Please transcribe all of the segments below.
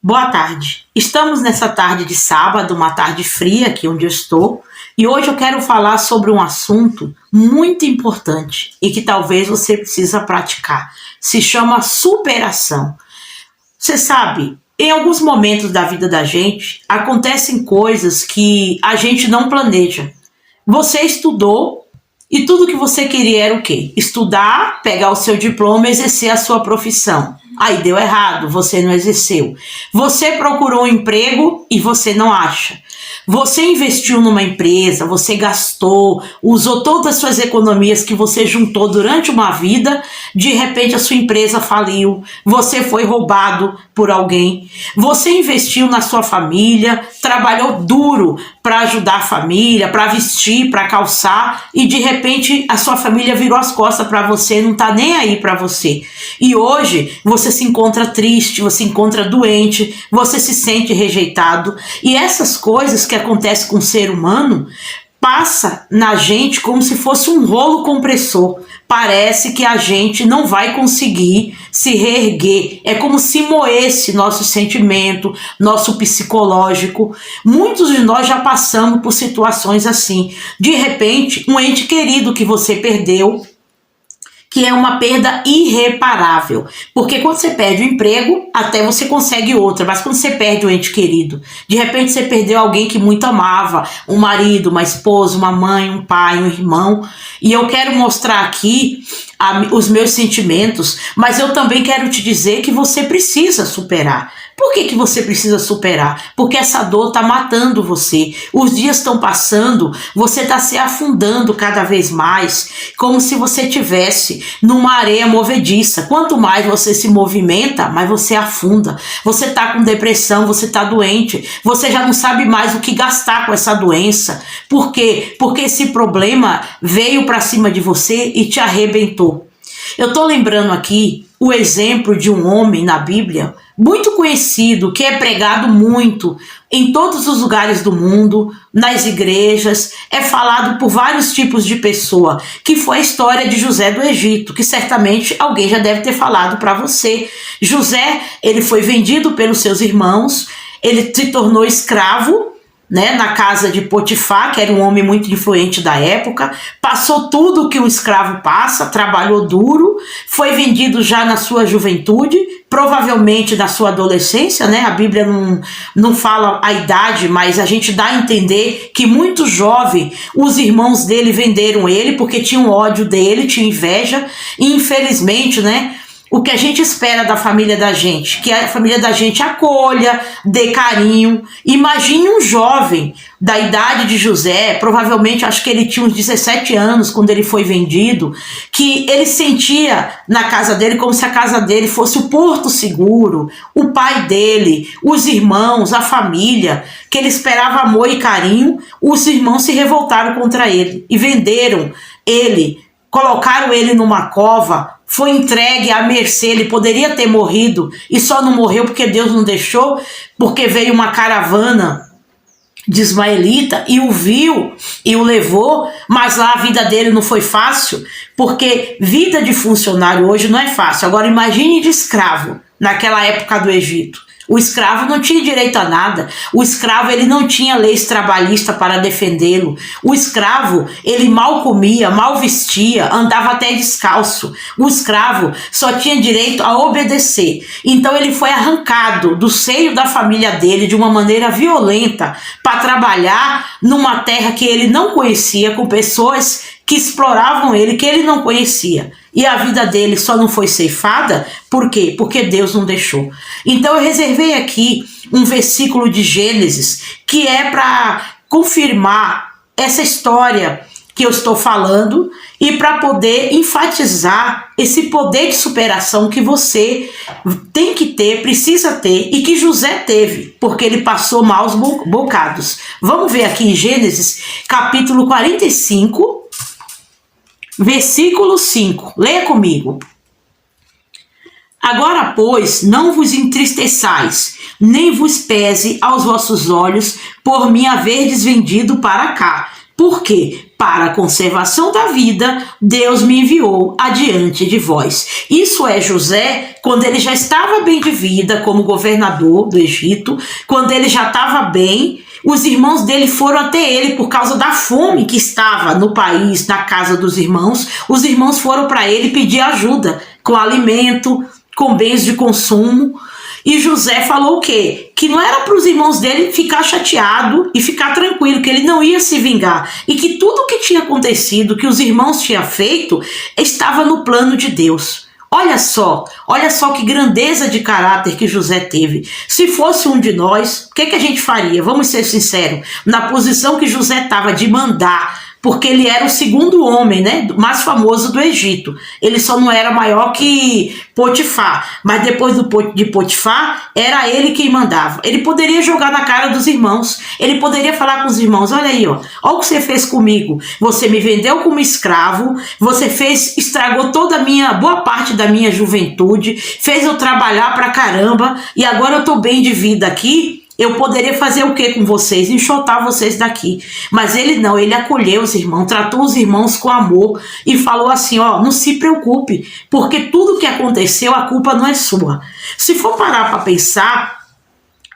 Boa tarde. Estamos nessa tarde de sábado, uma tarde fria aqui onde eu estou, e hoje eu quero falar sobre um assunto muito importante e que talvez você precisa praticar. Se chama superação. Você sabe, em alguns momentos da vida da gente, acontecem coisas que a gente não planeja. Você estudou e tudo que você queria era o quê? Estudar, pegar o seu diploma e exercer a sua profissão. Aí deu errado, você não exerceu. Você procurou um emprego e você não acha. Você investiu numa empresa, você gastou, usou todas as suas economias que você juntou durante uma vida, de repente a sua empresa faliu, você foi roubado por alguém, você investiu na sua família, trabalhou duro para ajudar a família, para vestir, para calçar, e de repente a sua família virou as costas para você, não está nem aí para você. E hoje você se encontra triste, você se encontra doente, você se sente rejeitado, e essas coisas que acontecem com o ser humano passa na gente como se fosse um rolo compressor. Parece que a gente não vai conseguir se reerguer. É como se moesse nosso sentimento, nosso psicológico. Muitos de nós já passamos por situações assim. De repente, um ente querido que você perdeu, que é uma perda irreparável. Porque quando você perde o emprego, até você consegue outra. Mas quando você perde o ente querido, de repente você perdeu alguém que muito amava, um marido, uma esposa, uma mãe, um pai, um irmão. E eu quero mostrar aqui os meus sentimentos, mas eu também quero te dizer que você precisa superar. Por que você precisa superar? Porque essa dor está matando você. Os dias estão passando, você está se afundando cada vez mais, como se você estivesse numa areia movediça. Quanto mais você se movimenta, mais você afunda. Você está com depressão, você está doente, você já não sabe mais o que gastar com essa doença. Por quê? Porque esse problema veio para cima de você e te arrebentou. Eu estou lembrando aqui o exemplo de um homem na Bíblia, muito conhecido, que é pregado muito em todos os lugares do mundo, nas igrejas, é falado por vários tipos de pessoa, que foi a história de José do Egito, que certamente alguém já deve ter falado para você. José, ele foi vendido pelos seus irmãos, ele se tornou escravo, na casa de Potifar, que era um homem muito influente da época, passou tudo que um escravo passa, trabalhou duro, foi vendido já na sua juventude, provavelmente na sua adolescência, a Bíblia não fala a idade, mas a gente dá a entender que muito jovem, os irmãos dele venderam ele, porque tinham ódio dele, tinham inveja, e infelizmente, o que a gente espera da família da gente, que a família da gente acolha, dê carinho. Imagine um jovem da idade de José, provavelmente acho que ele tinha uns 17 anos quando ele foi vendido, que ele sentia na casa dele como se a casa dele fosse o porto seguro, o pai dele, os irmãos, a família, que ele esperava amor e carinho. Os irmãos se revoltaram contra ele e venderam ele, colocaram ele numa cova, foi entregue à mercê. Ele poderia ter morrido e só não morreu porque Deus não deixou, porque veio uma caravana de ismaelita e o viu e o levou, mas lá a vida dele não foi fácil, porque vida de funcionário hoje não é fácil. Agora imagine de escravo naquela época do Egito. O escravo não tinha direito a nada. O escravo, ele não tinha leis trabalhistas para defendê-lo. O escravo, ele mal comia, mal vestia, andava até descalço. O escravo só tinha direito a obedecer. Então ele foi arrancado do seio da família dele de uma maneira violenta para trabalhar numa terra que ele não conhecia, com pessoas que exploravam ele, que ele não conhecia. E a vida dele só não foi ceifada, por quê? Porque Deus não deixou. Então eu reservei aqui um versículo de Gênesis, que é para confirmar essa história que eu estou falando e para poder enfatizar esse poder de superação que você tem que ter, precisa ter, e que José teve, porque ele passou maus bocados. Vamos ver aqui em Gênesis, capítulo 45, versículo 5, leia comigo. Agora, pois, não vos entristeçais, nem vos pese aos vossos olhos por me haverdes vendido para cá, Por quê? Para a conservação da vida, Deus me enviou adiante de vós. Isso é José, quando ele já estava bem de vida como governador do Egito, quando ele já estava bem, os irmãos dele foram até ele por causa da fome que estava no país, na casa dos irmãos. Os irmãos foram para ele pedir ajuda com alimento, com bens de consumo. E José falou o quê? Que não era para os irmãos dele ficar chateado e ficar tranquilo, que ele não ia se vingar. E que tudo o que tinha acontecido, que os irmãos tinham feito, estava no plano de Deus. Olha só que grandeza de caráter que José teve. Se fosse um de nós, o que a gente faria? Vamos ser sinceros. Na posição que José estava de mandar, porque ele era o segundo homem, né, mais famoso do Egito. Ele só não era maior que Potifar, mas depois de Potifar, era ele quem mandava. Ele poderia jogar na cara dos irmãos, ele poderia falar com os irmãos, olha aí, ó o que você fez comigo, você me vendeu como escravo, você estragou boa parte da minha juventude, fez eu trabalhar pra caramba, e agora eu tô bem de vida aqui. Eu poderia fazer o que com vocês? Enxotar vocês daqui. Mas ele não, ele acolheu os irmãos, tratou os irmãos com amor e falou assim, ó, não se preocupe, porque tudo que aconteceu, a culpa não é sua. Se for parar para pensar,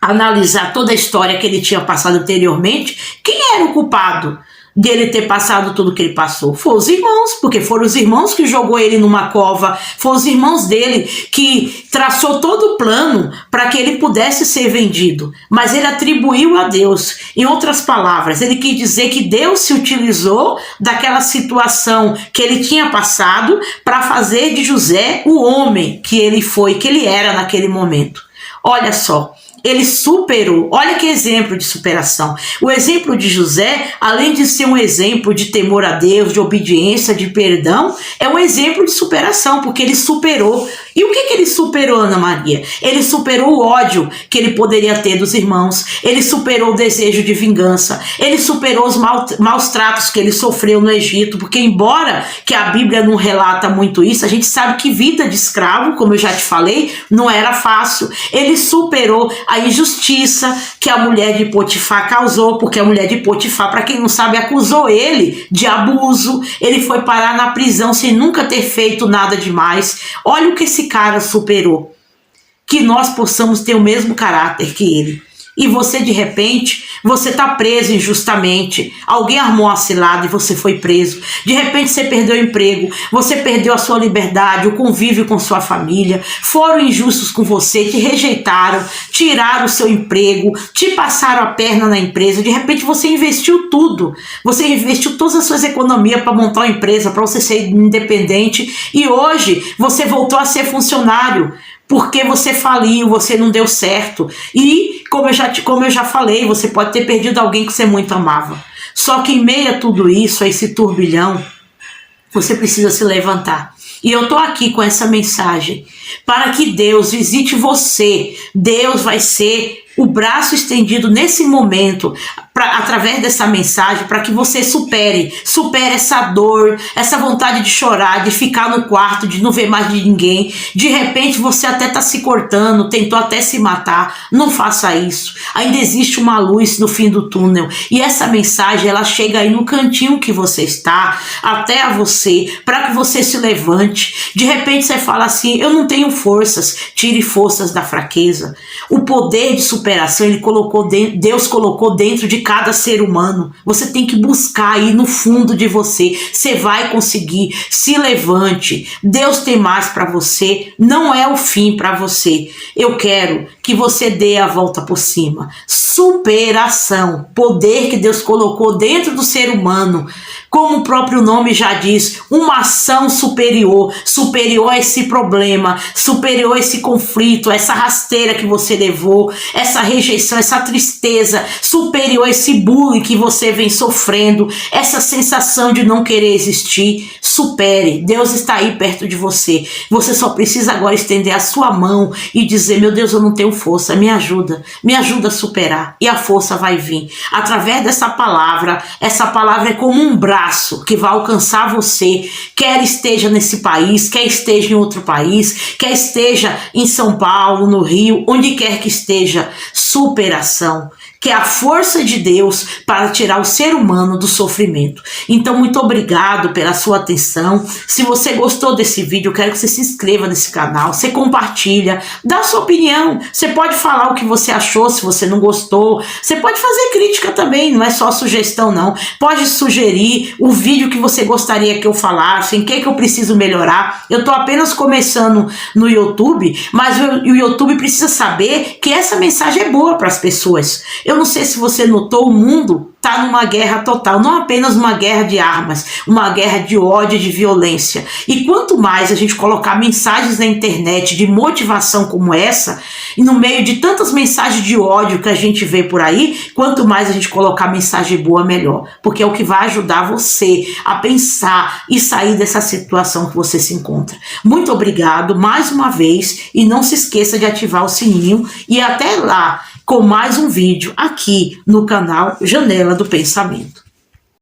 analisar toda a história que ele tinha passado anteriormente, quem era o culpado de ele ter passado tudo que ele passou? Foram os irmãos, porque foram os irmãos que jogou ele numa cova, foram os irmãos dele que traçou todo o plano para que ele pudesse ser vendido, mas ele atribuiu a Deus. Em outras palavras, ele quis dizer que Deus se utilizou daquela situação que ele tinha passado para fazer de José o homem que ele foi, que ele era naquele momento. Olha só, ele superou. Olha que exemplo de superação. O exemplo de José, além de ser um exemplo de temor a Deus, de obediência, de perdão, é um exemplo de superação, porque ele superou. E o que ele superou, Ana Maria? Ele superou o ódio que ele poderia ter dos irmãos, ele superou o desejo de vingança, ele superou os maus tratos que ele sofreu no Egito, porque embora que a Bíblia não relata muito isso, a gente sabe que vida de escravo, como eu já te falei, não era fácil. Ele superou a injustiça que a mulher de Potifar causou, porque a mulher de Potifar, para quem não sabe, acusou ele de abuso. Ele foi parar na prisão sem nunca ter feito nada demais. Olha o que esse cara superou. Que nós possamos ter o mesmo caráter que ele. E você, de repente, você está preso injustamente. Alguém armou uma cilada e você foi preso. De repente você perdeu o emprego, você perdeu a sua liberdade, o convívio com sua família. Foram injustos com você, te rejeitaram, tiraram o seu emprego, te passaram a perna na empresa. De repente você investiu tudo. Você investiu todas as suas economias para montar uma empresa, para você ser independente. E hoje você voltou a ser funcionário. Porque você faliu, você não deu certo. E, como eu já falei, você pode ter perdido alguém que você muito amava. Só que em meio a tudo isso, a esse turbilhão, você precisa se levantar. E eu tô aqui com essa mensagem para que Deus visite você. Deus vai ser o braço estendido nesse momento, através dessa mensagem, para que você supere essa dor, essa vontade de chorar, de ficar no quarto, de não ver mais de ninguém. De repente você até está se cortando, tentou até se matar. Não faça isso. Ainda existe uma luz no fim do túnel. E essa mensagem, ela chega aí no cantinho que você está, até a você, para que você se levante. De repente você fala assim, eu não tenho forças. Tire forças da fraqueza. O poder de superação, Deus colocou dentro de cada ser humano. Você tem que buscar aí no fundo de você. Você vai conseguir. Se levante. Deus tem mais para você. Não é o fim para você. Eu quero que você dê a volta por cima. Superação. Poder que Deus colocou dentro do ser humano. Como o próprio nome já diz, uma ação superior. Superior a esse problema. Superior a esse conflito. Essa rasteira que você levou. Essa rejeição, essa tristeza. Superior a esse bullying que você vem sofrendo. Essa sensação de não querer existir. Supere. Deus está aí perto de você. Você só precisa agora estender a sua mão e dizer, meu Deus, eu não tenho força. Me ajuda a superar. E a força vai vir. Através dessa palavra. Essa palavra é como um braço que vai alcançar você. Quer esteja nesse país, quer esteja em outro país, quer esteja em São Paulo, no Rio, onde quer que esteja. Superação. que é a força de Deus para tirar o ser humano do sofrimento. Então, muito obrigado pela sua atenção. Se você gostou desse vídeo, eu quero que você se inscreva nesse canal, você compartilha, dá sua opinião. Você pode falar o que você achou, se você não gostou. Você pode fazer crítica também, não é só sugestão não. Pode sugerir o vídeo que você gostaria que eu falasse, em que eu preciso melhorar. Eu estou apenas começando no YouTube, mas o YouTube precisa saber que essa mensagem é boa para as pessoas. Eu não sei se você notou, o mundo está numa guerra total, não apenas uma guerra de armas, uma guerra de ódio, de violência. E quanto mais a gente colocar mensagens na internet de motivação como essa, e no meio de tantas mensagens de ódio que a gente vê por aí, quanto mais a gente colocar mensagem boa, melhor. Porque é o que vai ajudar você a pensar e sair dessa situação que você se encontra. Muito obrigado mais uma vez, e não se esqueça de ativar o sininho, e até lá com mais um vídeo aqui no canal Janela do Pensamento.